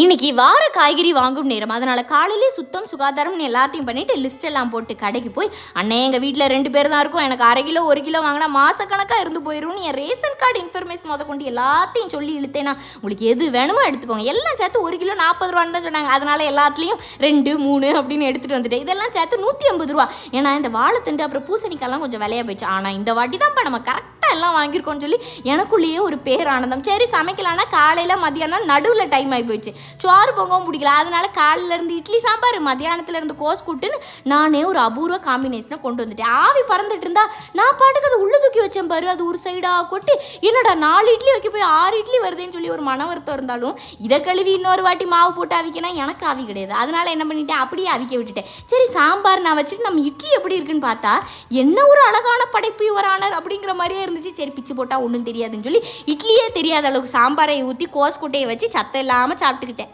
இன்னைக்கு வார காய்கறி வாங்கும் நேரம். அதனால காலையிலே சுத்தம் சுகாதாரம்னு எல்லாத்தையும் பண்ணிட்டு லிஸ்ட் எல்லாம் போட்டு கடைக்கு போய், அண்ணே எங்கள் வீட்டில் 2 பேர் தான் இருக்கும், எனக்கு 1/2 கிலோ 1 கிலோ வாங்கினா மாசக்கணக்காக இருந்து போயிடும்னு என் ரேஷன் கார்டு இன்ஃபர்மேஷன் கொண்டு எல்லாத்தையும் சொல்லி இழுத்தேன்னா, உங்களுக்கு எது வேணுமோ எடுத்துக்கோங்க, எல்லாம் சேர்த்து 1 கிலோ 40 ரூபான்னு தான் சொன்னாங்க. அதனால எல்லாத்துலேயும் 2 3 அப்படின்னு எடுத்துகிட்டு வந்துட்டேன். இதெல்லாம் சேர்த்து 150 ரூபா. ஏன்னா இந்த வாழைத்தண்டு அப்புறம் பூசணிக்காய்லாம் கொஞ்சம் விலையாக போயிடுச்சு. ஆனால் இந்த வாட்டி தான்ப்பா நம்ம கரெக்டாக எல்லாம் வாங்கியிருக்கோம்னு சொல்லி எனக்குள்ளேயே ஒரு பேர் ஆனந்தம். சரி சமைக்கலான்னா காலையில் மதியானம் நடுவில் டைம் ஆகி போயிடுச்சு. சோறு பொங்கவும் பிடிக்கல. அதனால காலையிலேருந்து இட்லி சாம்பார், மத்தியானத்துலேருந்து கோஸ் கூட்டுன்னு நானே ஒரு அபூர்வ காம்பினேஷனை கொண்டு வந்துட்டேன். ஆவி பறந்துட்டு இருந்தா நான் பாட்டுக்கு அதை உள்ள தூக்கி வச்சேன் பாரு. அது ஒரு சைடாக கொட்டி என்னடா 4 இட்லி வைக்க போய் 6 இட்லி வருதுன்னு சொல்லி ஒரு மன வருத்தம் இருந்தாலும், இதை கழுவி இன்னொரு வாட்டி மாவு போட்டு அவிக்கினா எனக்கு ஆவி கிடையாது. அதனால என்ன பண்ணிட்டேன், அப்படியே அவிக்க விட்டுட்டேன். சரி சாம்பார் நான் வச்சுட்டு நம்ம இட்லி எப்படி இருக்குன்னு பார்த்தா, என்ன ஒரு அழகான படைப்பு யுவரானர் அப்படிங்கிற மாதிரியே இருந்துச்சு. சரி பிச்சு போட்டால் ஒன்றும் தெரியாதுன்னு சொல்லி இட்லியே தெரியாத அளவுக்கு சாம்பாரை ஊற்றி கோஸ் கூட்டையை வச்சு சத்தம் இல்லாமல் சாப்பிட்டுக்கிட்டேன்.